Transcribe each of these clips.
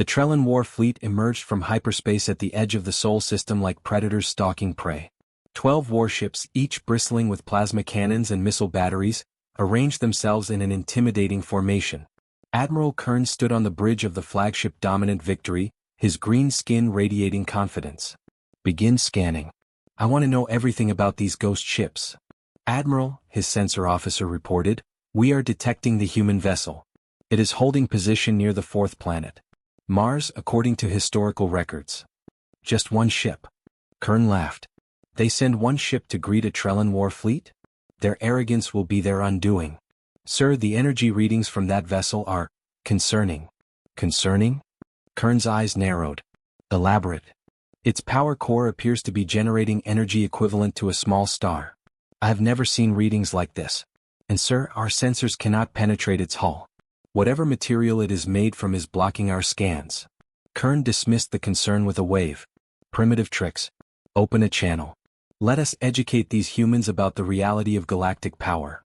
The Trellin War fleet emerged from hyperspace at the edge of the Sol system like predators stalking prey. 12 warships, each bristling with plasma cannons and missile batteries, arranged themselves in an intimidating formation. Admiral Kern stood on the bridge of the flagship Dominant Victory, his green skin radiating confidence. "Begin scanning. I want to know everything about these ghost ships." "Admiral," his sensor officer reported, "we are detecting the human vessel. It is holding position near the fourth planet, Mars, according to historical records." "Just one ship?" Kern laughed. "They send one ship to greet a Trellin War fleet? Their arrogance will be their undoing. Sir, the energy readings from that vessel are concerning." "Concerning?" Kern's eyes narrowed. "Elaborate." "Its power core appears to be generating energy equivalent to a small star. I have never seen readings like this. And sir, our sensors cannot penetrate its hull. Whatever material it is made from is blocking our scans." Kern dismissed the concern with a wave. "Primitive tricks. Open a channel. Let us educate these humans about the reality of galactic power."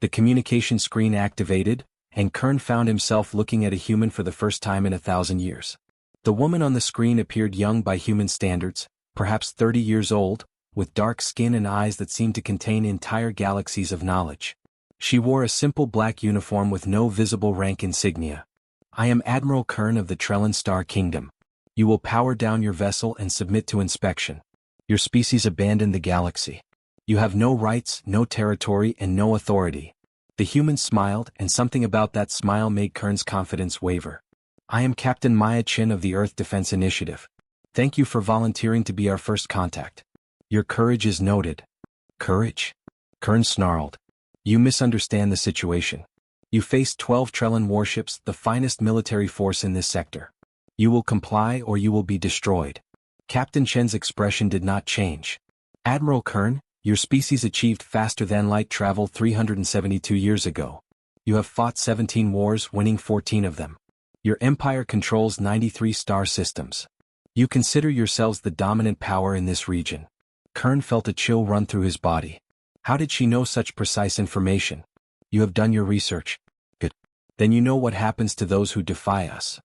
The communication screen activated, and Kern found himself looking at a human for the first time in 1,000 years. The woman on the screen appeared young by human standards, perhaps 30 years old, with dark skin and eyes that seemed to contain entire galaxies of knowledge. She wore a simple black uniform with no visible rank insignia. "I am Admiral Kern of the Trellin Star Kingdom. You will power down your vessel and submit to inspection. Your species abandoned the galaxy. You have no rights, no territory, and no authority." The human smiled, and something about that smile made Kern's confidence waver. "I am Captain Maya Chin of the Earth Defense Initiative. Thank you for volunteering to be our first contact. Your courage is noted." "Courage?" Kern snarled. "You misunderstand the situation. You face 12 Trellin warships, the finest military force in this sector. You will comply or you will be destroyed." Captain Chen's expression did not change. "Admiral Kern, your species achieved faster-than-light travel 372 years ago. You have fought 17 wars, winning 14 of them. Your empire controls 93 star systems. You consider yourselves the dominant power in this region." Kern felt a chill run through his body. How did she know such precise information? "You have done your research. Good. Then you know what happens to those who defy us."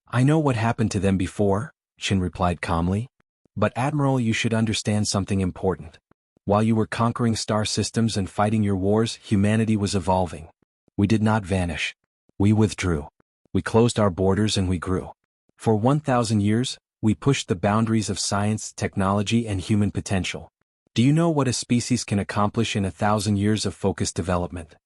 "I know what happened to them before," Chin replied calmly. "But Admiral, you should understand something important. While you were conquering star systems and fighting your wars, humanity was evolving. We did not vanish. We withdrew. We closed our borders and we grew. For 1,000 years, we pushed the boundaries of science, technology, and human potential. Do you know what a species can accomplish in 1,000 years of focused development?"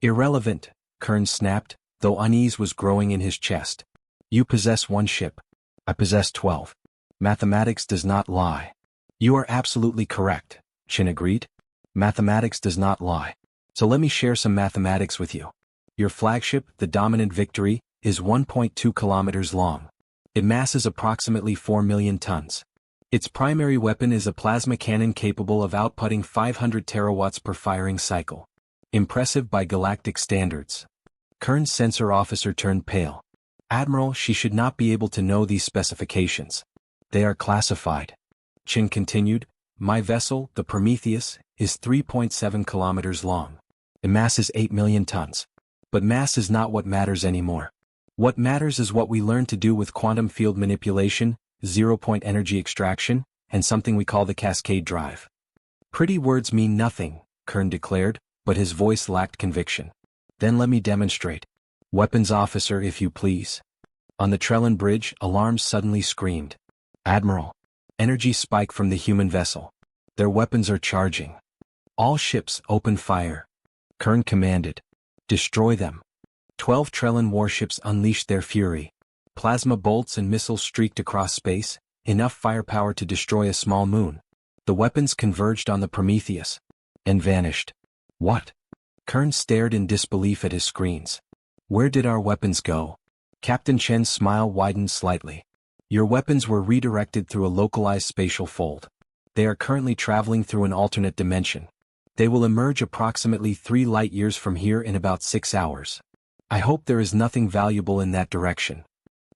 "Irrelevant," Kern snapped, though unease was growing in his chest. "You possess one ship. I possess 12. Mathematics does not lie." "You are absolutely correct," Chin agreed. "Mathematics does not lie. So let me share some mathematics with you. Your flagship, the Dominant Victory, is 1.2 kilometers long. It masses approximately 4 million tons. Its primary weapon is a plasma cannon capable of outputting 500 terawatts per firing cycle. Impressive by galactic standards." Kern's sensor officer turned pale. "Admiral, she should not be able to know these specifications. They are classified." Chin continued, "My vessel, the Prometheus, is 3.7 kilometers long. It masses 8 million tons. But mass is not what matters anymore. What matters is what we learn to do with quantum field manipulation, zero-point energy extraction, and something we call the cascade drive." "Pretty words mean nothing," Kern declared, but his voice lacked conviction. "Then let me demonstrate. Weapons officer, if you please." On the Trellin bridge, alarms suddenly screamed. "Admiral!" Energy spike from the human vessel. "Their weapons are charging. All ships, open fire." Kern commanded. "Destroy them." 12 Trellin warships unleashed their fury. Plasma bolts and missiles streaked across space, enough firepower to destroy a small moon. The weapons converged on the Prometheus. And vanished. "What?" Kern stared in disbelief at his screens. "Where did our weapons go?" Captain Chen's smile widened slightly. "Your weapons were redirected through a localized spatial fold. They are currently traveling through an alternate dimension. They will emerge approximately 3 light years from here in about 6 hours. I hope there is nothing valuable in that direction."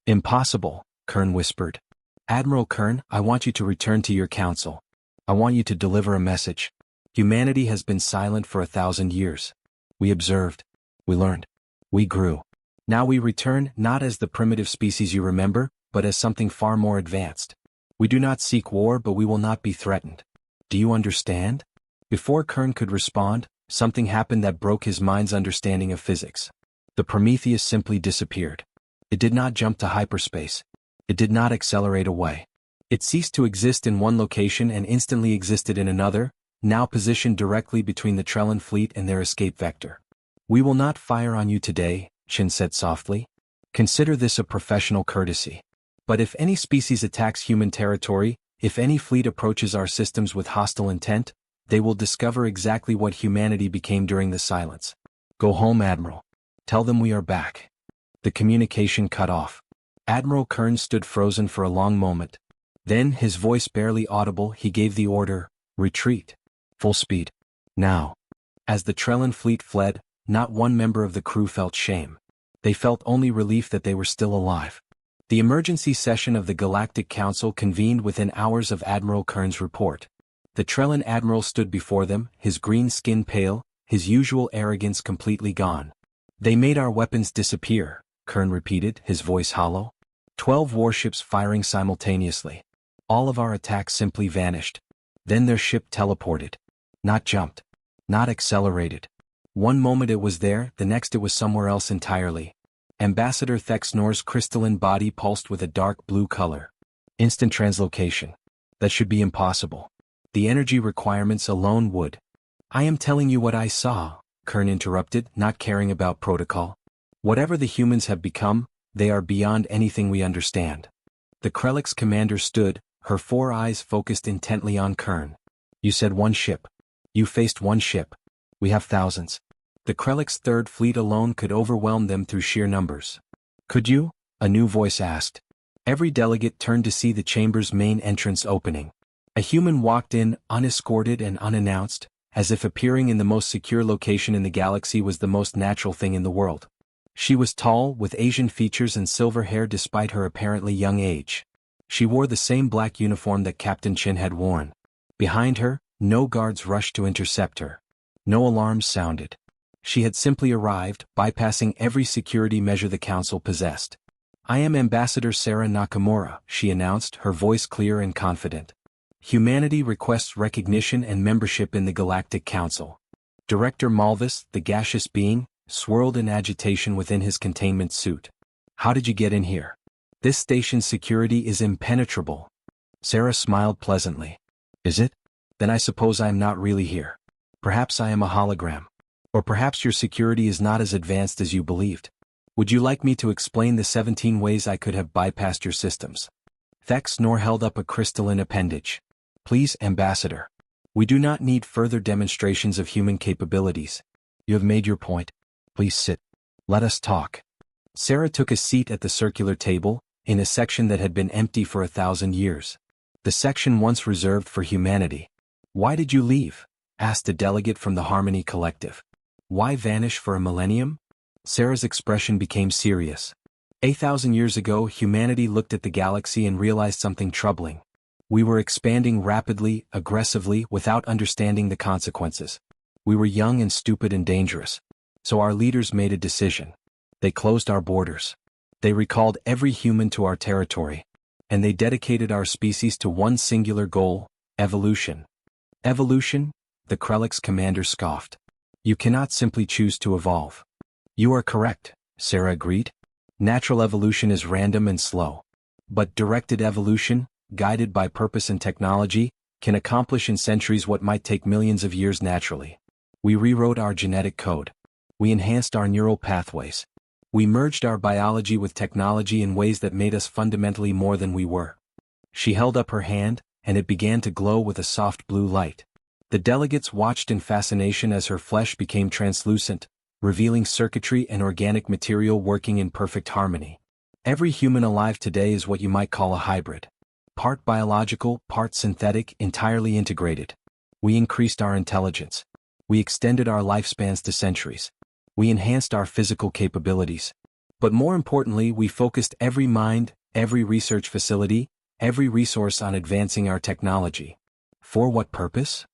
"Impossible," Kern whispered. "Admiral Kern, I want you to return to your council. I want you to deliver a message. Humanity has been silent for 1,000 years. We observed. We learned. We grew. Now we return not as the primitive species you remember, but as something far more advanced. We do not seek war, but we will not be threatened. Do you understand? Before Kern could respond, something happened that broke his mind's understanding of physics. The Prometheus simply disappeared. It did not jump to hyperspace. It did not accelerate away. It ceased to exist in one location and instantly existed in another, now positioned directly between the Trellin fleet and their escape vector. We will not fire on you today, Shin said softly. Consider this a professional courtesy. But if any species attacks human territory, if any fleet approaches our systems with hostile intent, they will discover exactly what humanity became during the silence. Go home, Admiral. Tell them we are back. The communication cut off. Admiral Kern stood frozen for a long moment. Then, his voice barely audible, he gave the order, retreat. Full speed. Now. As the Trellin fleet fled, not one member of the crew felt shame. They felt only relief that they were still alive. The emergency session of the Galactic Council convened within hours of Admiral Kern's report. The Trellin admiral stood before them, his green skin pale, his usual arrogance completely gone. They made our weapons disappear, Kern repeated, his voice hollow. 12 warships firing simultaneously. All of our attacks simply vanished. Then their ship teleported. Not jumped. Not accelerated. One moment it was there, the next it was somewhere else entirely. Ambassador Thexnor's crystalline body pulsed with a dark blue color. Instant translocation. That should be impossible. The energy requirements alone would. I am telling you what I saw, Kern interrupted, not caring about protocol. Whatever the humans have become, they are beyond anything we understand. The Krellick's commander stood, her 4 eyes focused intently on Kern. You said one ship. You faced one ship. We have thousands. The Krellick's third fleet alone could overwhelm them through sheer numbers. Could you? A new voice asked. Every delegate turned to see the chamber's main entrance opening. A human walked in, unescorted and unannounced, as if appearing in the most secure location in the galaxy was the most natural thing in the world. She was tall, with Asian features and silver hair despite her apparently young age. She wore the same black uniform that Captain Chin had worn. Behind her, no guards rushed to intercept her. No alarms sounded. She had simply arrived, bypassing every security measure the Council possessed. I am Ambassador Sarah Nakamura, she announced, her voice clear and confident. Humanity requests recognition and membership in the Galactic Council. Director Malvis, the gaseous being, swirled in agitation within his containment suit. How did you get in here? This station's security is impenetrable. Sarah smiled pleasantly. Is it? Then I suppose I am not really here. Perhaps I am a hologram. Or perhaps your security is not as advanced as you believed. Would you like me to explain the 17 ways I could have bypassed your systems? Thexnor held up a crystalline appendage. Please, Ambassador. We do not need further demonstrations of human capabilities. You have made your point. Please sit. Let us talk. Sarah took a seat at the circular table, in a section that had been empty for 1,000 years. The section once reserved for humanity. Why did you leave? Asked a delegate from the Harmony Collective. Why vanish for a millennium? Sarah's expression became serious. 8,000 years ago, humanity looked at the galaxy and realized something troubling. We were expanding rapidly, aggressively, without understanding the consequences. We were young and stupid and dangerous. So our leaders made a decision. They closed our borders. They recalled every human to our territory. And they dedicated our species to one singular goal, evolution. Evolution? The Krellick's commander scoffed. You cannot simply choose to evolve. You are correct, Sarah agreed. Natural evolution is random and slow. But directed evolution, guided by purpose and technology, can accomplish in centuries what might take millions of years naturally. We rewrote our genetic code. We enhanced our neural pathways. We merged our biology with technology in ways that made us fundamentally more than we were. She held up her hand, and it began to glow with a soft blue light. The delegates watched in fascination as her flesh became translucent, revealing circuitry and organic material working in perfect harmony. Every human alive today is what you might call a hybrid. Part biological, part synthetic, entirely integrated. We increased our intelligence. We extended our lifespans to centuries. We enhanced our physical capabilities. But more importantly, we focused every mind, every research facility, every resource on advancing our technology. For what purpose?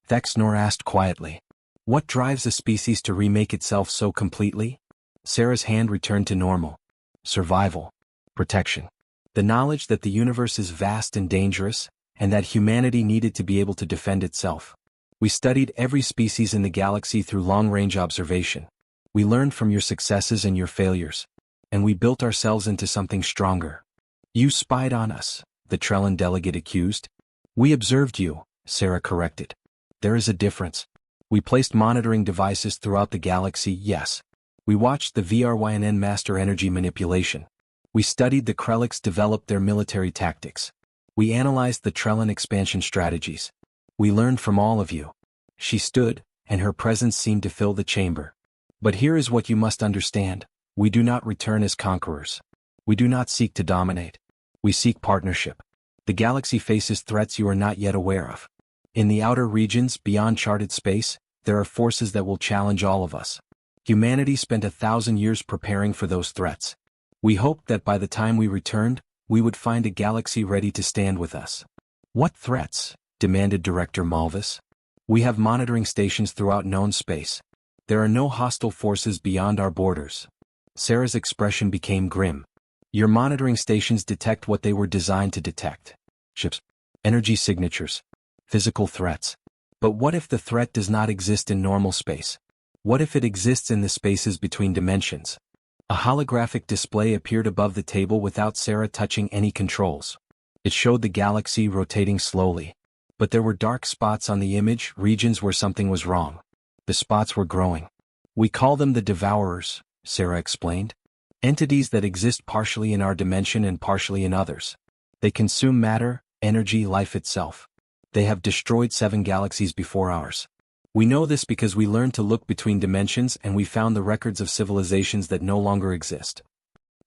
Thexnor asked quietly. What drives a species to remake itself so completely? Sarah's hand returned to normal. Survival. Protection. The knowledge that the universe is vast and dangerous, and that humanity needed to be able to defend itself. We studied every species in the galaxy through long-range observation. We learned from your successes and your failures. And we built ourselves into something stronger. You spied on us, the Trellin delegate accused. We observed you, Sarah corrected. There is a difference. We placed monitoring devices throughout the galaxy, yes. We watched the VRYNN master energy manipulation. We studied the Krelliks develop their military tactics. We analyzed the Trellin expansion strategies. We learned from all of you. She stood, and her presence seemed to fill the chamber. But here is what you must understand. We do not return as conquerors. We do not seek to dominate. We seek partnership. The galaxy faces threats you are not yet aware of. In the outer regions, beyond charted space, there are forces that will challenge all of us. Humanity spent 1,000 years preparing for those threats. We hoped that by the time we returned, we would find a galaxy ready to stand with us. What threats? Demanded Director Malvis. We have monitoring stations throughout known space. There are no hostile forces beyond our borders. Sarah's expression became grim. Your monitoring stations detect what they were designed to detect. Ships, energy signatures, physical threats. But what if the threat does not exist in normal space? What if it exists in the spaces between dimensions? A holographic display appeared above the table without Sarah touching any controls. It showed the galaxy rotating slowly. But there were dark spots on the image, regions where something was wrong. The spots were growing. We call them the Devourers, Sarah explained. Entities that exist partially in our dimension and partially in others. They consume matter, energy, life itself. They have destroyed 7 galaxies before ours. We know this because we learned to look between dimensions and we found the records of civilizations that no longer exist.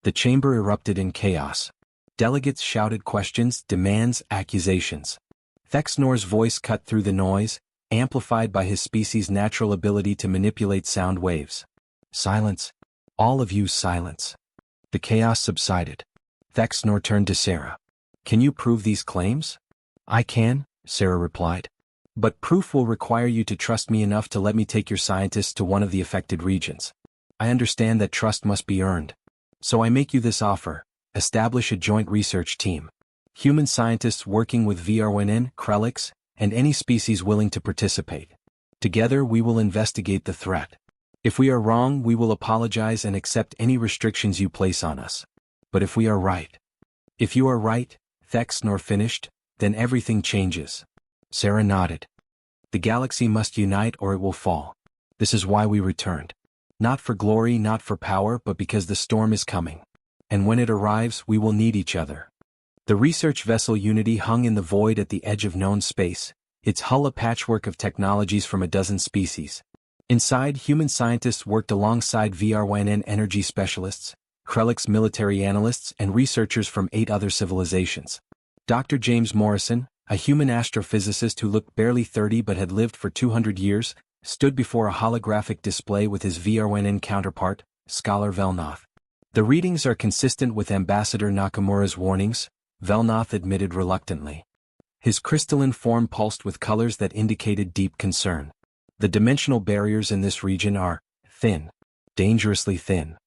The chamber erupted in chaos. Delegates shouted questions, demands, accusations. Thexnor's voice cut through the noise, amplified by his species' natural ability to manipulate sound waves. Silence. All of you silence. The chaos subsided. Thexnor turned to Sarah. Can you prove these claims? I can, Sarah replied. But proof will require you to trust me enough to let me take your scientists to one of the affected regions. I understand that trust must be earned. So I make you this offer. Establish a joint research team. Human scientists working with VRYNN, Krelliks, and any species willing to participate. Together we will investigate the threat. If we are wrong, we will apologize and accept any restrictions you place on us. But if we are right. If you are right, Thexnor finished, then everything changes. Sarah nodded. The galaxy must unite or it will fall. This is why we returned. Not for glory, not for power, but because the storm is coming. And when it arrives, we will need each other. The research vessel Unity hung in the void at the edge of known space, its hull a patchwork of technologies from a dozen species. Inside, human scientists worked alongside VRYNN energy specialists, Krelliks military analysts, and researchers from 8 other civilizations. Dr. James Morrison, a human astrophysicist who looked barely 30 but had lived for 200 years, stood before a holographic display with his VRYNN counterpart, Scholar Velnoth. The readings are consistent with Ambassador Nakamura's warnings, Velnoth admitted reluctantly. His crystalline form pulsed with colors that indicated deep concern. The dimensional barriers in this region are thin, dangerously thin.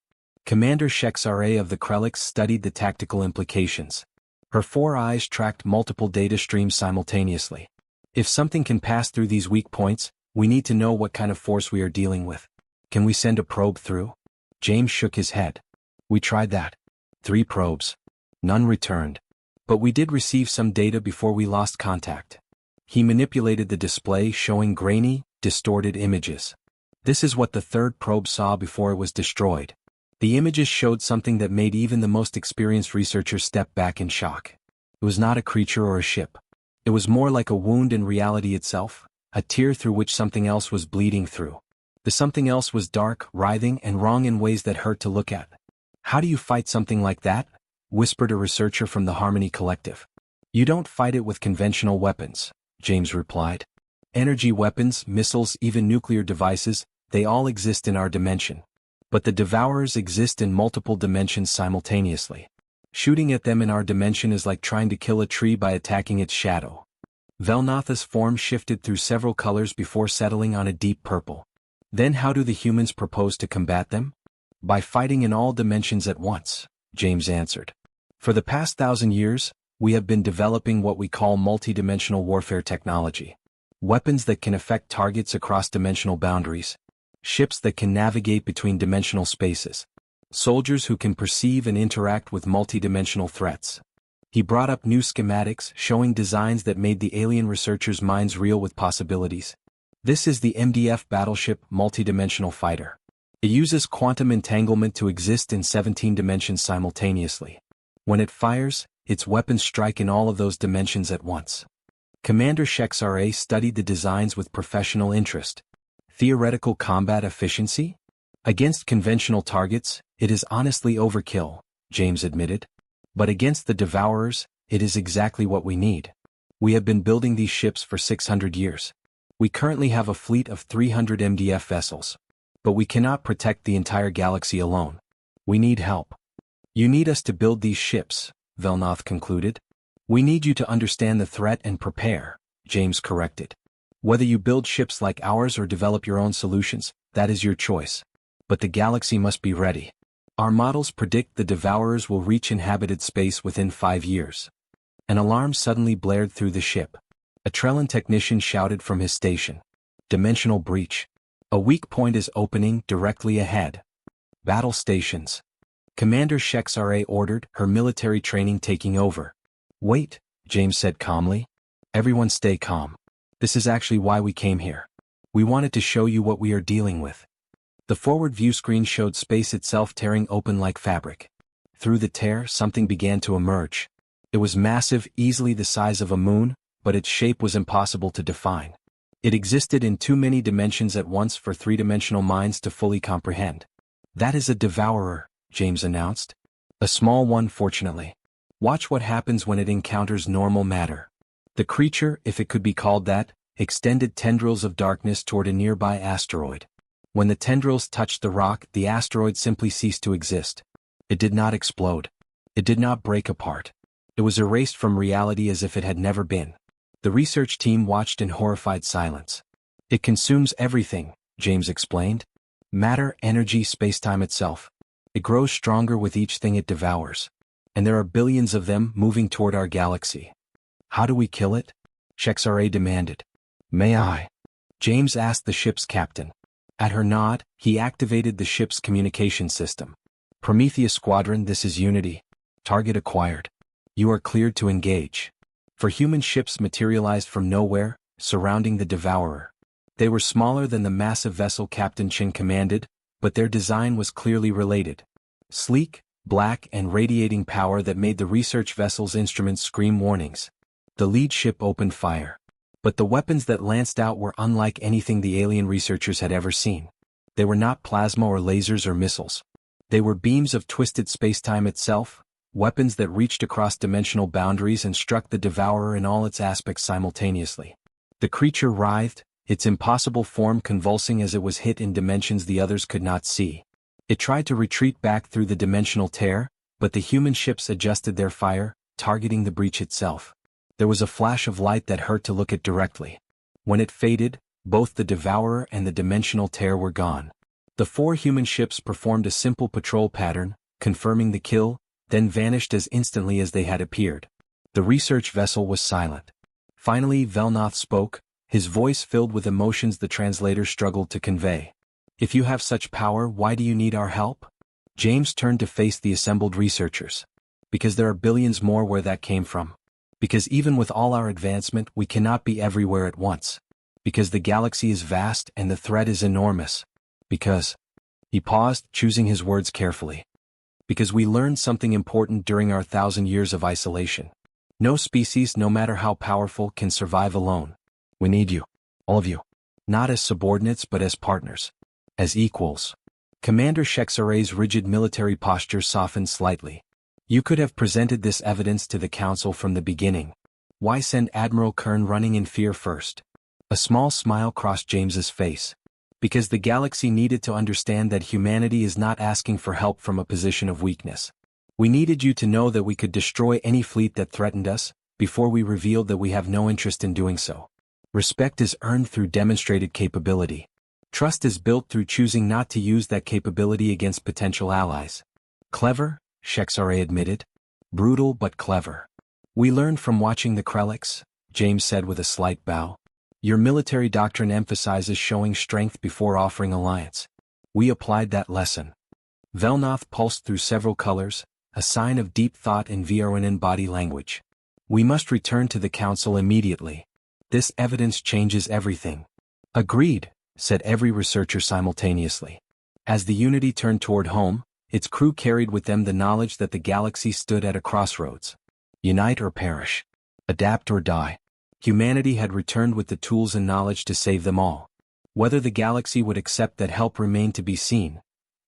Commander Shexare of the Krelliks studied the tactical implications. Her 4 eyes tracked multiple data streams simultaneously. If something can pass through these weak points, we need to know what kind of force we are dealing with. Can we send a probe through? James shook his head. We tried that. 3 probes. None returned. But we did receive some data before we lost contact. He manipulated the display showing grainy, distorted images. This is what the 3rd probe saw before it was destroyed. The images showed something that made even the most experienced researchers step back in shock. It was not a creature or a ship. It was more like a wound in reality itself, a tear through which something else was bleeding through. The something else was dark, writhing, and wrong in ways that hurt to look at. How do you fight something like that? Whispered a researcher from the Harmony Collective. You don't fight it with conventional weapons, James replied. Energy weapons, missiles, even nuclear devices, they all exist in our dimension. But the Devourers exist in multiple dimensions simultaneously. Shooting at them in our dimension is like trying to kill a tree by attacking its shadow. Velnotha's form shifted through several colors before settling on a deep purple. Then how do the humans propose to combat them? By fighting in all dimensions at once, James answered. For the past 1,000 years, we have been developing what we call multidimensional warfare technology. Weapons that can affect targets across dimensional boundaries. Ships that can navigate between dimensional spaces. Soldiers who can perceive and interact with multidimensional threats. He brought up new schematics showing designs that made the alien researchers' minds reel with possibilities. This is the MDF Battleship Multidimensional Fighter. It uses quantum entanglement to exist in 17 dimensions simultaneously. When it fires, its weapons strike in all of those dimensions at once. Commander Shexare studied the designs with professional interest. Theoretical combat efficiency? Against conventional targets, it is honestly overkill, James admitted. But against the Devourers, it is exactly what we need. We have been building these ships for 600 years. We currently have a fleet of 300 MDF vessels. But we cannot protect the entire galaxy alone. We need help. You need us to build these ships, Velnoth concluded. We need you to understand the threat and prepare, James corrected. Whether you build ships like ours or develop your own solutions, that is your choice. But the galaxy must be ready. Our models predict the Devourers will reach inhabited space within 5 years. An alarm suddenly blared through the ship. A Trellin technician shouted from his station. Dimensional breach. A weak point is opening directly ahead. Battle stations. Commander Shexare ordered, her military training taking over. Wait, James said calmly. Everyone stay calm. This is actually why we came here. We wanted to show you what we are dealing with. The forward view screen showed space itself tearing open like fabric. Through the tear, something began to emerge. It was massive, easily the size of a moon, but its shape was impossible to define. It existed in too many dimensions at once for three-dimensional minds to fully comprehend. That is a Devourer, James announced. A small one, fortunately. Watch what happens when it encounters normal matter. The creature, if it could be called that, extended tendrils of darkness toward a nearby asteroid. When the tendrils touched the rock, the asteroid simply ceased to exist. It did not explode. It did not break apart. It was erased from reality as if it had never been. The research team watched in horrified silence. It consumes everything, James explained. Matter, energy, spacetime itself. It grows stronger with each thing it devours. And there are billions of them moving toward our galaxy. How do we kill it? Shexare demanded. May I? James asked the ship's captain. At her nod, he activated the ship's communication system. Prometheus Squadron, this is Unity. Target acquired. You are cleared to engage. For human ships materialized from nowhere, surrounding the Devourer. They were smaller than the massive vessel Captain Chin commanded, but their design was clearly related. Sleek, black and radiating power that made the research vessel's instruments scream warnings. The lead ship opened fire. But the weapons that lanced out were unlike anything the alien researchers had ever seen. They were not plasma or lasers or missiles. They were beams of twisted spacetime itself, weapons that reached across dimensional boundaries and struck the Devourer in all its aspects simultaneously. The creature writhed, its impossible form convulsing as it was hit in dimensions the others could not see. It tried to retreat back through the dimensional tear, but the human ships adjusted their fire, targeting the breach itself. There was a flash of light that hurt to look at directly. When it faded, both the Devourer and the dimensional tear were gone. The 4 human ships performed a simple patrol pattern, confirming the kill, then vanished as instantly as they had appeared. The research vessel was silent. Finally, Velnoth spoke, his voice filled with emotions the translator struggled to convey. If you have such power, why do you need our help? James turned to face the assembled researchers. Because there are billions more where that came from. Because even with all our advancement, we cannot be everywhere at once. Because the galaxy is vast and the threat is enormous. Because... He paused, choosing his words carefully. Because we learned something important during our 1,000 years of isolation. No species, no matter how powerful, can survive alone. We need you. All of you. Not as subordinates but as partners. As equals. Commander Shexare's rigid military posture softened slightly. You could have presented this evidence to the Council from the beginning. Why send Admiral Kern running in fear first? A small smile crossed James's face. Because the galaxy needed to understand that humanity is not asking for help from a position of weakness. We needed you to know that we could destroy any fleet that threatened us, before we revealed that we have no interest in doing so. Respect is earned through demonstrated capability. Trust is built through choosing not to use that capability against potential allies. Clever, Shexare admitted. Brutal but clever. We learned from watching the Krelliks, James said with a slight bow. Your military doctrine emphasizes showing strength before offering alliance. We applied that lesson. Velnoth pulsed through several colors, a sign of deep thought in Viorenin body language. We must return to the council immediately. This evidence changes everything. Agreed, said every researcher simultaneously. As the Unity turned toward home, its crew carried with them the knowledge that the galaxy stood at a crossroads. Unite or perish. Adapt or die. Humanity had returned with the tools and knowledge to save them all. Whether the galaxy would accept that help remained to be seen.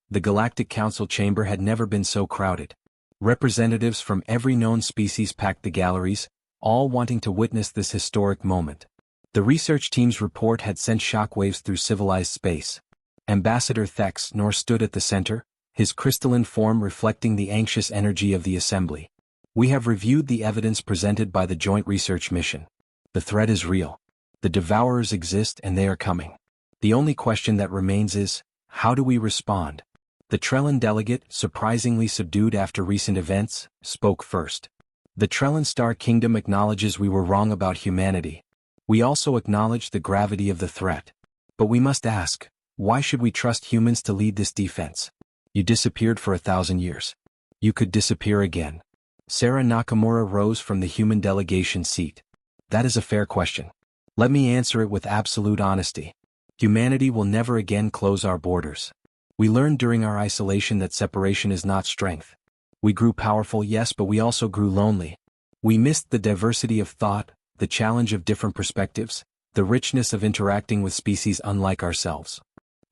The Galactic Council chamber had never been so crowded. Representatives from every known species packed the galleries, all wanting to witness this historic moment. The research team's report had sent shockwaves through civilized space. Ambassador Thex Nor stood at the center, his crystalline form reflecting the anxious energy of the assembly. We have reviewed the evidence presented by the Joint Research Mission. The threat is real. The Devourers exist and they are coming. The only question that remains is, how do we respond? The Trellin delegate, surprisingly subdued after recent events, spoke first. The Trellin Star Kingdom acknowledges we were wrong about humanity. We also acknowledge the gravity of the threat. But we must ask, why should we trust humans to lead this defense? You disappeared for 1,000 years. You could disappear again. Sarah Nakamura rose from the human delegation seat. That is a fair question. Let me answer it with absolute honesty. Humanity will never again close our borders. We learned during our isolation that separation is not strength. We grew powerful, yes, but we also grew lonely. We missed the diversity of thought, the challenge of different perspectives, the richness of interacting with species unlike ourselves.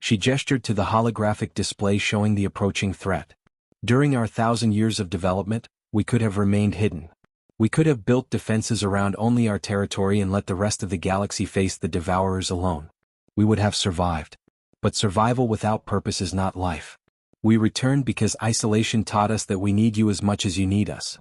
She gestured to the holographic display showing the approaching threat. During our 1,000 years of development, we could have remained hidden. We could have built defenses around only our territory and let the rest of the galaxy face the Devourers alone. We would have survived. But survival without purpose is not life. We returned because isolation taught us that we need you as much as you need us.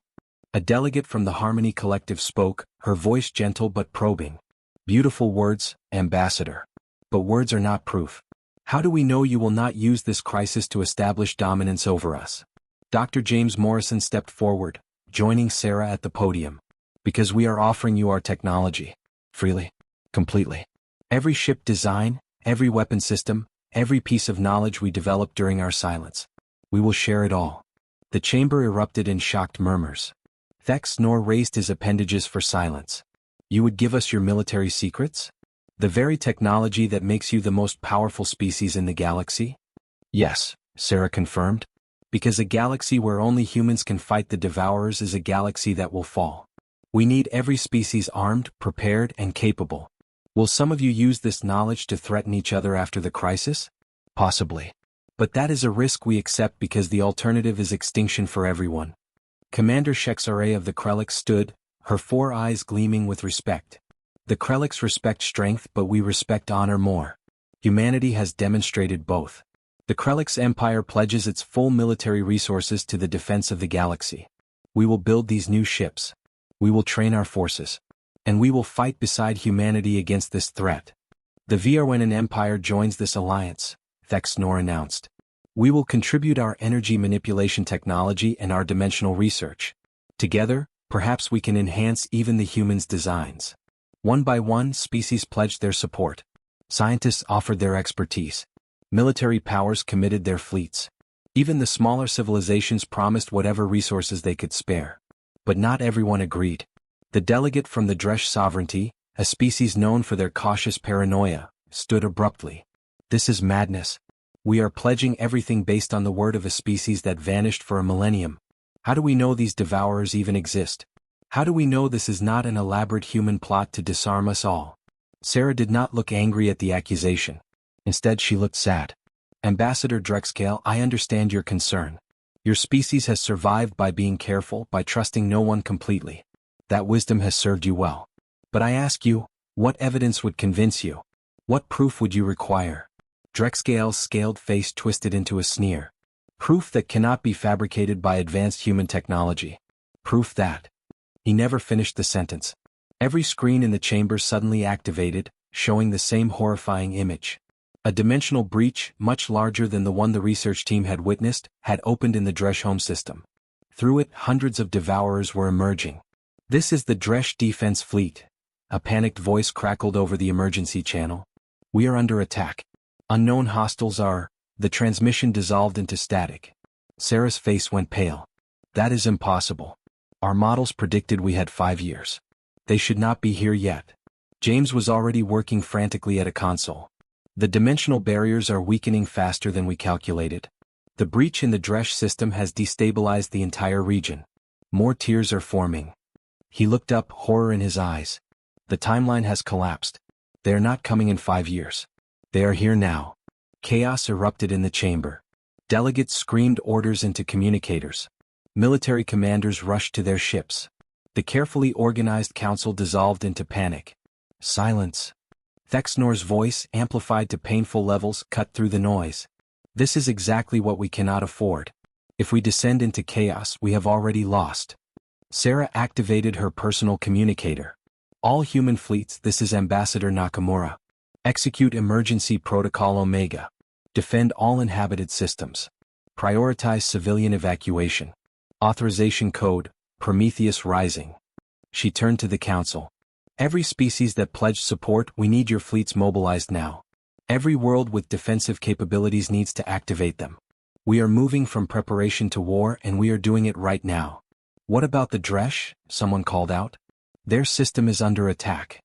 A delegate from the Harmony Collective spoke, her voice gentle but probing. Beautiful words, Ambassador. But words are not proof. How do we know you will not use this crisis to establish dominance over us? Dr. James Morrison stepped forward, joining Sarah at the podium. Because we are offering you our technology. Freely. Completely. Every ship design, every weapon system, every piece of knowledge we developed during our silence. We will share it all. The chamber erupted in shocked murmurs. Thex Nor raised his appendages for silence. You would give us your military secrets? The very technology that makes you the most powerful species in the galaxy? Yes, Sarah confirmed. Because a galaxy where only humans can fight the Devourers is a galaxy that will fall. We need every species armed, prepared, and capable. Will some of you use this knowledge to threaten each other after the crisis? Possibly. But that is a risk we accept because the alternative is extinction for everyone. Commander Shexare of the Krelliks stood, her 4 eyes gleaming with respect. The Krelliks respect strength, but we respect honor more. Humanity has demonstrated both. The Krelliks Empire pledges its full military resources to the defense of the galaxy. We will build these new ships. We will train our forces. And we will fight beside humanity against this threat. The Viorenin Empire joins this alliance, Thex Nor announced. We will contribute our energy manipulation technology and our dimensional research. Together, perhaps we can enhance even the humans' designs. One by one, species pledged their support. Scientists offered their expertise. Military powers committed their fleets. Even the smaller civilizations promised whatever resources they could spare. But not everyone agreed. The delegate from the Dresh sovereignty, a species known for their cautious paranoia, stood abruptly. This is madness. We are pledging everything based on the word of a species that vanished for a millennium. How do we know these Devourers even exist? How do we know this is not an elaborate human plot to disarm us all? Sarah did not look angry at the accusation. Instead she looked sad. Ambassador Drexcale, I understand your concern. Your species has survived by being careful, by trusting no one completely. That wisdom has served you well. But I ask you, what evidence would convince you? What proof would you require? Drexcale's scaled face twisted into a sneer. Proof that cannot be fabricated by advanced human technology. Proof that. He never finished the sentence. Every screen in the chamber suddenly activated, showing the same horrifying image. A dimensional breach, much larger than the one the research team had witnessed, had opened in the Dresch home system. Through it, hundreds of devourers were emerging. "This is the Dresch defense fleet," a panicked voice crackled over the emergency channel. "We are under attack. Unknown hostiles are..." The transmission dissolved into static. Sarah's face went pale. "That is impossible. Our models predicted we had 5 years. They should not be here yet." James was already working frantically at a console. "The dimensional barriers are weakening faster than we calculated. The breach in the Dresch system has destabilized the entire region. More tiers are forming." He looked up, horror in his eyes. "The timeline has collapsed. They are not coming in 5 years. They are here now." Chaos erupted in the chamber. Delegates screamed orders into communicators. Military commanders rushed to their ships. The carefully organized council dissolved into panic. "Silence." Thexnor's voice, amplified to painful levels, cut through the noise. "This is exactly what we cannot afford. If we descend into chaos, we have already lost." Sarah activated her personal communicator. "All human fleets, this is Ambassador Nakamura. Execute Emergency Protocol Omega. Defend all inhabited systems. Prioritize civilian evacuation. Authorization code, Prometheus Rising." She turned to the council. "Every species that pledged support, we need your fleets mobilized now. Every world with defensive capabilities needs to activate them. We are moving from preparation to war, and we are doing it right now." "What about the Dresch?" someone called out. "Their system is under attack."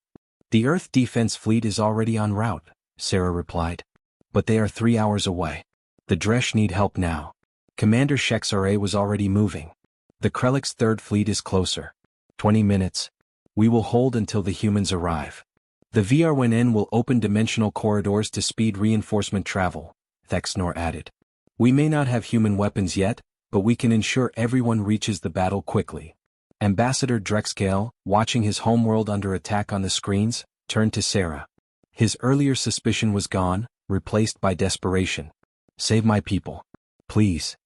"The Earth Defense Fleet is already en route," Sarah replied. "But they are 3 hours away. The Dresch need help now." Commander Shexare was already moving. "The Krellick's Third Fleet is closer. 20 minutes. We will hold until the humans arrive. The VRWN will open dimensional corridors to speed reinforcement travel," Thexnor added. "We may not have human weapons yet, but we can ensure everyone reaches the battle quickly." Ambassador Drexcale, watching his homeworld under attack on the screens, turned to Sarah. His earlier suspicion was gone, replaced by desperation. "Save my people. Please."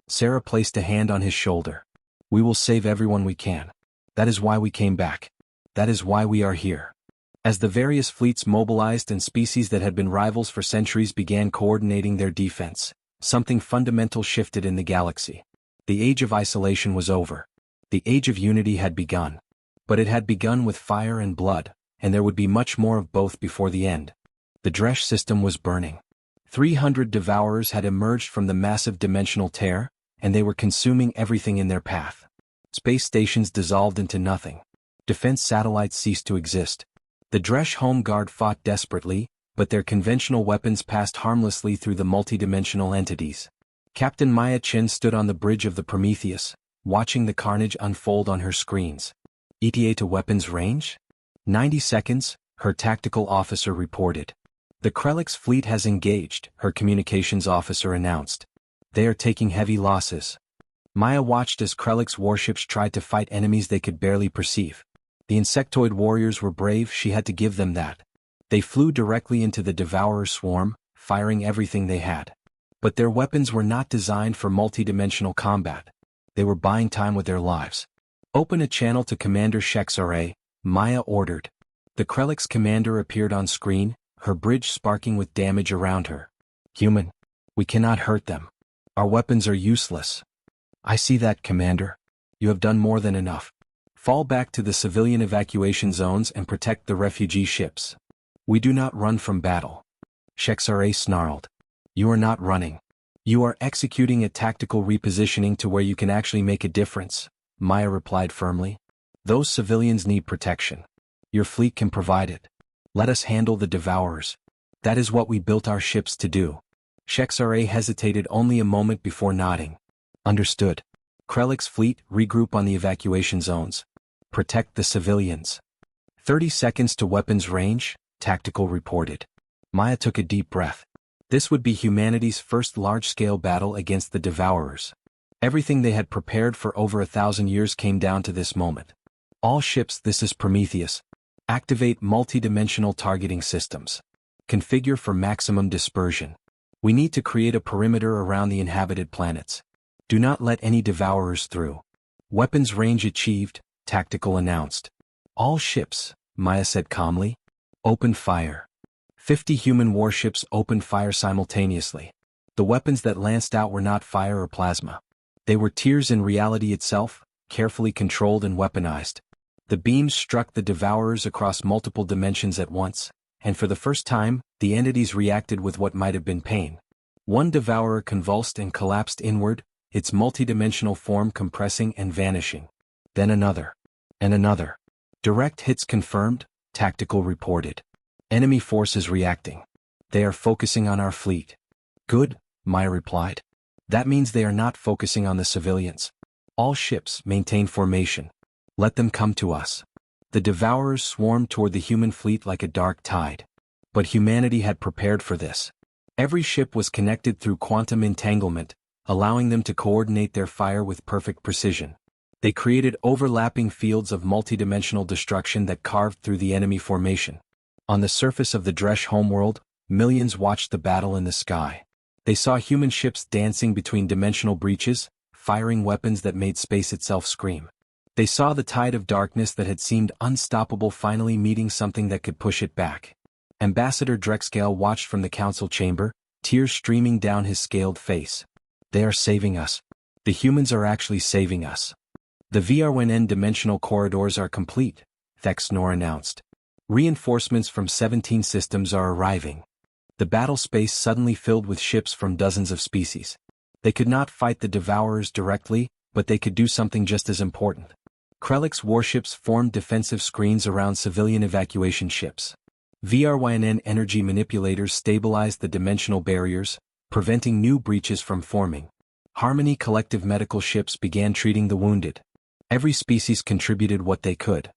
Sarah placed a hand on his shoulder. "We will save everyone we can. That is why we came back. That is why we are here." As the various fleets mobilized and species that had been rivals for centuries began coordinating their defense, something fundamental shifted in the galaxy. The age of isolation was over. The age of unity had begun. But it had begun with fire and blood, and there would be much more of both before the end. The Dresch system was burning. 300 devourers had emerged from the massive dimensional tear, and they were consuming everything in their path. Space stations dissolved into nothing. Defense satellites ceased to exist. The Dresch Home Guard fought desperately, but their conventional weapons passed harmlessly through the multidimensional entities. Captain Maya Chen stood on the bridge of the Prometheus, watching the carnage unfold on her screens. "ETA to weapons range? 90 seconds, her tactical officer reported. "The Krellick's fleet has engaged," her communications officer announced. "They are taking heavy losses." Maya watched as Krellick's warships tried to fight enemies they could barely perceive. The insectoid warriors were brave, she had to give them that. They flew directly into the devourer swarm, firing everything they had. But their weapons were not designed for multidimensional combat. They were buying time with their lives. "Open a channel to Commander Shexare," Maya ordered. The Krellick's commander appeared on screen, her bridge sparking with damage around her. "Human. We cannot hurt them. Our weapons are useless." "I see that, Commander. You have done more than enough. Fall back to the civilian evacuation zones and protect the refugee ships. We do not run from battle." Shexare snarled. "You are not running. You are executing a tactical repositioning to where you can actually make a difference," Maya replied firmly. "Those civilians need protection. Your fleet can provide it. Let us handle the devourers. That is what we built our ships to do." Shexare hesitated only a moment before nodding. "Understood. Krellick's fleet, regroup on the evacuation zones. Protect the civilians." 30 seconds to weapons range, Tactical reported. Maya took a deep breath. This would be humanity's first large-scale battle against the Devourers. Everything they had prepared for over 1,000 years came down to this moment. "All ships, this is Prometheus. Activate multi-dimensional targeting systems. Configure for maximum dispersion. We need to create a perimeter around the inhabited planets. Do not let any Devourers through." "Weapons range achieved," Tactical announced. "All ships," Maya said calmly. "Open fire." 50 human warships opened fire simultaneously. The weapons that lanced out were not fire or plasma. They were tears in reality itself, carefully controlled and weaponized. The beams struck the devourers across multiple dimensions at once, and for the first time, the entities reacted with what might have been pain. One devourer convulsed and collapsed inward, its multidimensional form compressing and vanishing. Then another. And another. Direct hits confirmed, tactical reported. Enemy forces reacting. They are focusing on our fleet. Good, Maya replied. That means they are not focusing on the civilians. All ships maintain formation. Let them come to us. The devourers swarmed toward the human fleet like a dark tide. But humanity had prepared for this. Every ship was connected through quantum entanglement, allowing them to coordinate their fire with perfect precision. They created overlapping fields of multidimensional destruction that carved through the enemy formation. On the surface of the Dresh homeworld, millions watched the battle in the sky. They saw human ships dancing between dimensional breaches, firing weapons that made space itself scream. They saw the tide of darkness that had seemed unstoppable finally meeting something that could push it back. Ambassador Drexcale watched from the council chamber, tears streaming down his scaled face. They are saving us. The humans are actually saving us. The VRWN dimensional corridors are complete, Thexnor announced. Reinforcements from 17 systems are arriving. The battle space suddenly filled with ships from dozens of species. They could not fight the devourers directly, but they could do something just as important. Krellick's warships formed defensive screens around civilian evacuation ships. VRYNN energy manipulators stabilized the dimensional barriers, preventing new breaches from forming. Harmony collective medical ships began treating the wounded. Every species contributed what they could.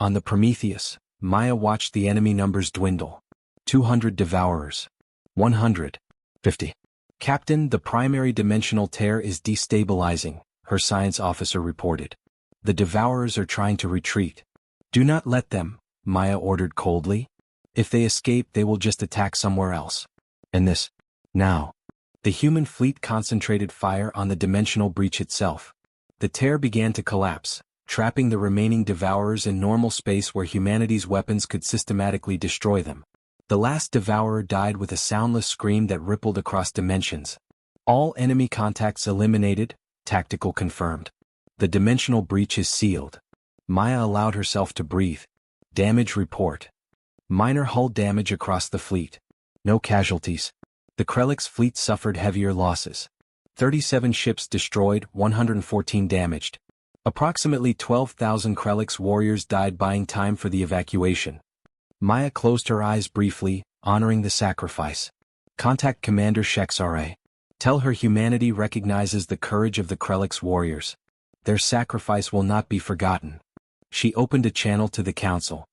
On the Prometheus, Maya watched the enemy numbers dwindle. 200 devourers. 150. Captain, the primary dimensional tear is destabilizing, her science officer reported. The devourers are trying to retreat. Do not let them, Maya ordered coldly. If they escape, they will just attack somewhere else. And this. Now. The human fleet concentrated fire on the dimensional breach itself. The tear began to collapse, trapping the remaining devourers in normal space where humanity's weapons could systematically destroy them. The last devourer died with a soundless scream that rippled across dimensions. All enemy contacts eliminated, tactical confirmed. The dimensional breach is sealed. Maya allowed herself to breathe. Damage report. Minor hull damage across the fleet. No casualties. The Krellick's fleet suffered heavier losses. 37 ships destroyed, 114 damaged. Approximately 12,000 Krellick's warriors died buying time for the evacuation. Maya closed her eyes briefly, honoring the sacrifice. Contact Commander Shexare. Tell her humanity recognizes the courage of the Krellick's warriors. Their sacrifice will not be forgotten. She opened a channel to the council.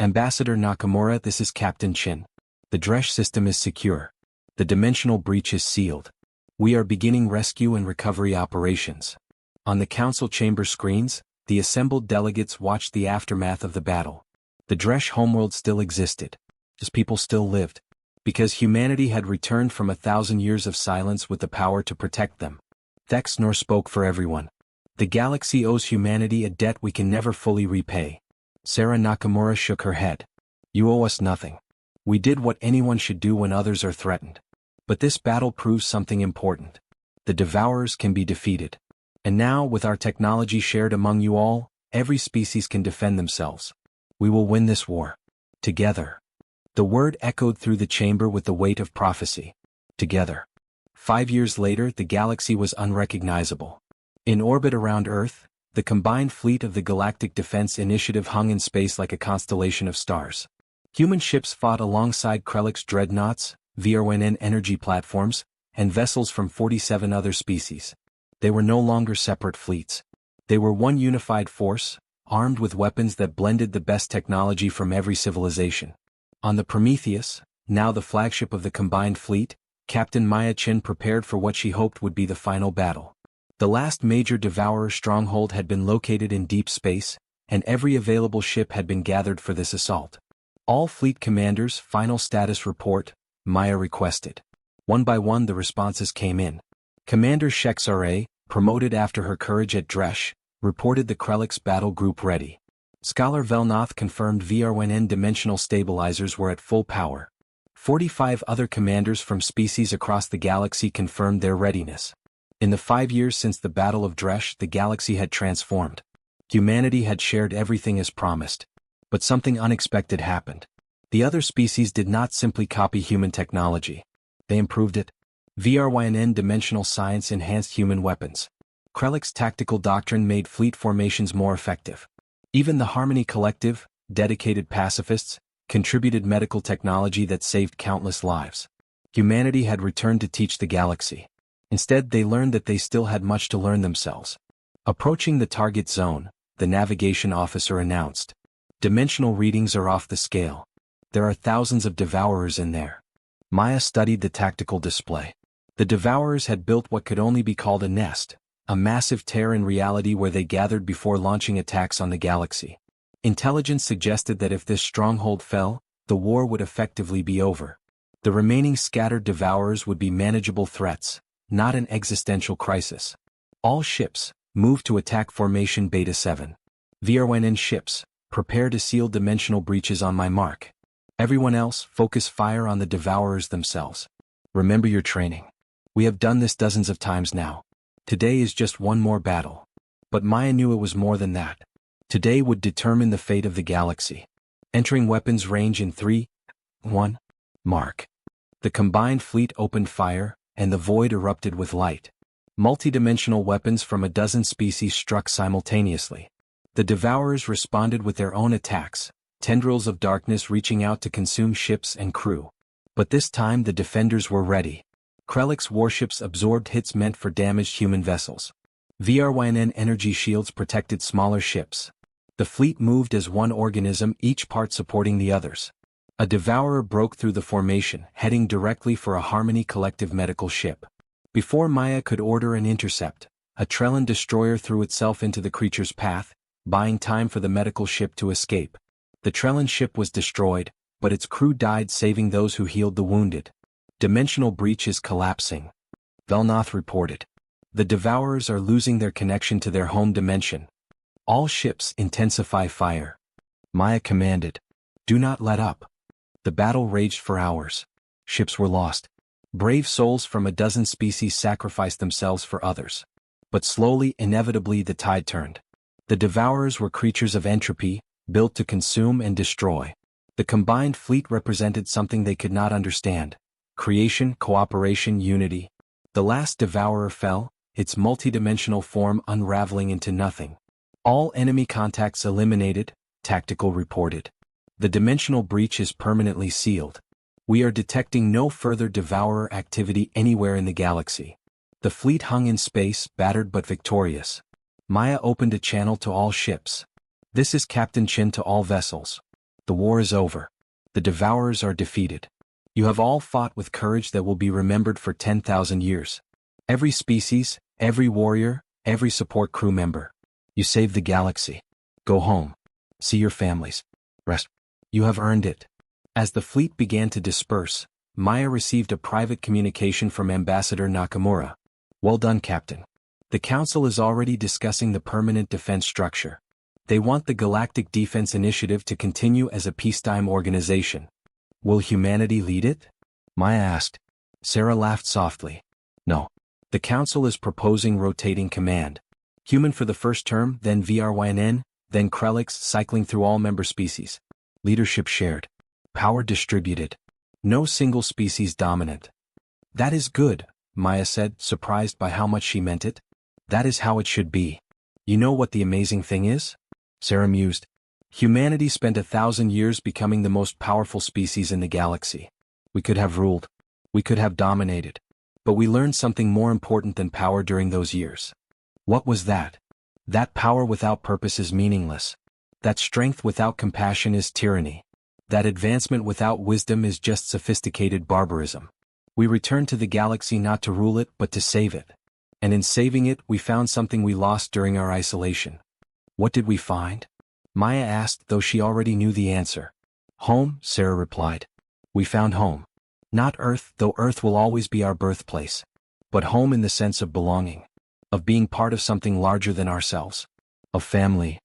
Ambassador Nakamura, this is Captain Chin. The Dresh system is secure. The dimensional breach is sealed. We are beginning rescue and recovery operations. On the council chamber screens, the assembled delegates watched the aftermath of the battle. The Dresh homeworld still existed. His people still lived. Because humanity had returned from 1,000 years of silence with the power to protect them. Thexnor spoke for everyone. The galaxy owes humanity a debt we can never fully repay. Sarah Nakamura shook her head. You owe us nothing. We did what anyone should do when others are threatened. But this battle proves something important. The devourers can be defeated. And now, with our technology shared among you all, every species can defend themselves. We will win this war. Together. The word echoed through the chamber with the weight of prophecy. Together. 5 years later, the galaxy was unrecognizable. In orbit around Earth, the combined fleet of the Galactic Defense Initiative hung in space like a constellation of stars. Human ships fought alongside Krellick's dreadnoughts, VRWN energy platforms, and vessels from 47 other species. They were no longer separate fleets. They were one unified force, armed with weapons that blended the best technology from every civilization. On the Prometheus, now the flagship of the combined fleet, Captain Maya Chin prepared for what she hoped would be the final battle. The last major devourer stronghold had been located in deep space, and every available ship had been gathered for this assault. All fleet commanders' final status report, Maya requested. One by one the responses came in. Commander Shexare, promoted after her courage at Dresh, reported the Krellick's battle group ready. Scholar Velnoth confirmed VRWN dimensional stabilizers were at full power. 45 other commanders from species across the galaxy confirmed their readiness. In the 5 years since the Battle of Dresh, the galaxy had transformed. Humanity had shared everything as promised. But something unexpected happened. The other species did not simply copy human technology. They improved it. VRYNN dimensional science enhanced human weapons. Krellick's tactical doctrine made fleet formations more effective. Even the Harmony Collective, dedicated pacifists, contributed medical technology that saved countless lives. Humanity had returned to teach the galaxy. Instead, they learned that they still had much to learn themselves. Approaching the target zone, the navigation officer announced. Dimensional readings are off the scale. There are thousands of devourers in there. Maya studied the tactical display. The devourers had built what could only be called a nest, a massive tear in reality where they gathered before launching attacks on the galaxy. Intelligence suggested that if this stronghold fell, the war would effectively be over. The remaining scattered devourers would be manageable threats, not an existential crisis. All ships, move to attack formation Beta 7. VRYNN ships, prepare to seal dimensional breaches on my mark. Everyone else, focus fire on the devourers themselves. Remember your training. We have done this dozens of times now. Today is just one more battle. But Maya knew it was more than that. Today would determine the fate of the galaxy. Entering weapons range in 3, 1, mark. The combined fleet opened fire, and the void erupted with light. Multidimensional weapons from a dozen species struck simultaneously. The devourers responded with their own attacks, tendrils of darkness reaching out to consume ships and crew. But this time the defenders were ready. Krellick's warships absorbed hits meant for damaged human vessels. VRYNN energy shields protected smaller ships. The fleet moved as one organism, each part supporting the others. A devourer broke through the formation, heading directly for a Harmony Collective medical ship. Before Maya could order an intercept, a Trellin destroyer threw itself into the creature's path, buying time for the medical ship to escape. The Trellin ship was destroyed, but its crew died, saving those who healed the wounded. Dimensional breach is collapsing. Velnoth reported. The devourers are losing their connection to their home dimension. All ships intensify fire. Maya commanded. Do not let up. The battle raged for hours. Ships were lost. Brave souls from a dozen species sacrificed themselves for others. But slowly, inevitably, the tide turned. The devourers were creatures of entropy, built to consume and destroy. The combined fleet represented something they could not understand. Creation, cooperation, unity. The last devourer fell, its multidimensional form unraveling into nothing. All enemy contacts eliminated, Tactical reported. The dimensional breach is permanently sealed. We are detecting no further devourer activity anywhere in the galaxy. The fleet hung in space, battered but victorious. Maya opened a channel to all ships. This is Captain Chin to all vessels. The war is over. The devourers are defeated. You have all fought with courage that will be remembered for 10,000 years. Every species, every warrior, every support crew member. You saved the galaxy. Go home. See your families. Rest. You have earned it. As the fleet began to disperse, Maya received a private communication from Ambassador Nakamura. Well done, Captain. The Council is already discussing the permanent defense structure. They want the Galactic Defense Initiative to continue as a peacetime organization. Will humanity lead it? Maya asked. Sarah laughed softly. No. The Council is proposing rotating command. Human for the first term, then VRYNN, then Krellix, cycling through all member species. Leadership shared. Power distributed. No single species dominant. That is good, Maya said, surprised by how much she meant it. That is how it should be. You know what the amazing thing is? Sarah mused. Humanity spent 1,000 years becoming the most powerful species in the galaxy. We could have ruled. We could have dominated. But we learned something more important than power during those years. What was that? That power without purpose is meaningless. That strength without compassion is tyranny. That advancement without wisdom is just sophisticated barbarism. We returned to the galaxy not to rule it but to save it. And in saving it, we found something we lost during our isolation. What did we find? Maya asked, though she already knew the answer. Home, Sarah replied. We found home. Not Earth, though Earth will always be our birthplace. But home in the sense of belonging. Of being part of something larger than ourselves. Of family.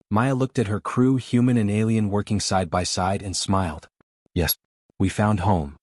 Maya looked at her crew, human and alien, working side by side, and smiled. Yes, we found home.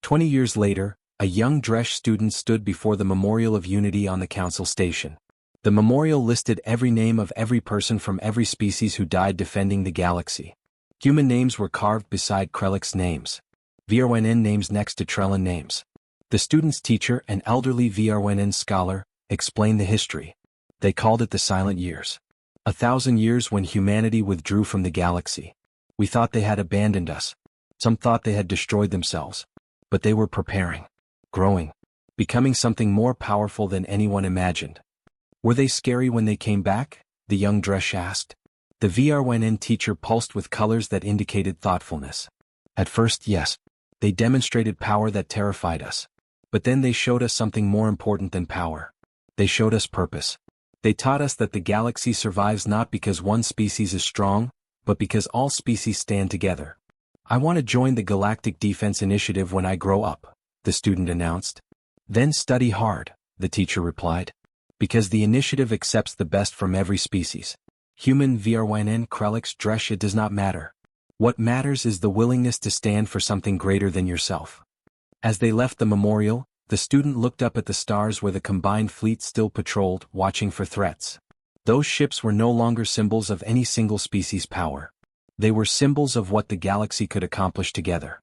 20 years later, a young Dresch student stood before the Memorial of Unity on the council station. The memorial listed every name of every person from every species who died defending the galaxy. Human names were carved beside Krellich's names. VRNN names next to Trellin names. The student's teacher, an elderly VRNN scholar, explained the history. They called it the Silent Years. 1,000 years when humanity withdrew from the galaxy. We thought they had abandoned us. Some thought they had destroyed themselves. But they were preparing, growing, becoming something more powerful than anyone imagined. Were they scary when they came back? The young Dresch asked. The VRNN teacher pulsed with colors that indicated thoughtfulness. At first, yes. They demonstrated power that terrified us. But then they showed us something more important than power. They showed us purpose. They taught us that the galaxy survives not because one species is strong, but because all species stand together. I want to join the Galactic Defense Initiative when I grow up, the student announced. Then study hard, the teacher replied. Because the initiative accepts the best from every species. Human, VRNN, Krellich's, Dresch, it does not matter. What matters is the willingness to stand for something greater than yourself. As they left the memorial, the student looked up at the stars where the combined fleet still patrolled, watching for threats. Those ships were no longer symbols of any single species' power. They were symbols of what the galaxy could accomplish together.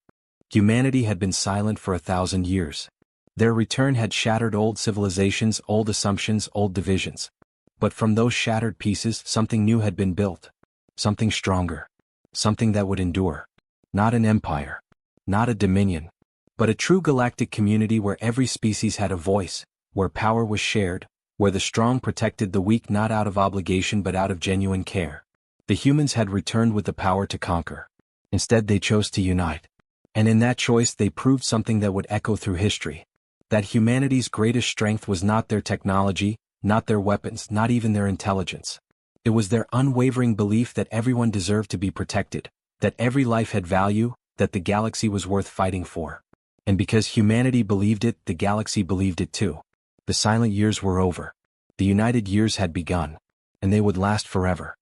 Humanity had been silent for 1,000 years. Their return had shattered old civilizations, old assumptions, old divisions. But from those shattered pieces, something new had been built. Something stronger. Something that would endure. Not an empire. Not a dominion. But a true galactic community where every species had a voice, where power was shared, where the strong protected the weak not out of obligation but out of genuine care. The humans had returned with the power to conquer. Instead they chose to unite. And in that choice they proved something that would echo through history. That humanity's greatest strength was not their technology, not their weapons, not even their intelligence. It was their unwavering belief that everyone deserved to be protected, that every life had value, that the galaxy was worth fighting for. And because humanity believed it, the galaxy believed it too. The silent years were over. The united years had begun. And they would last forever.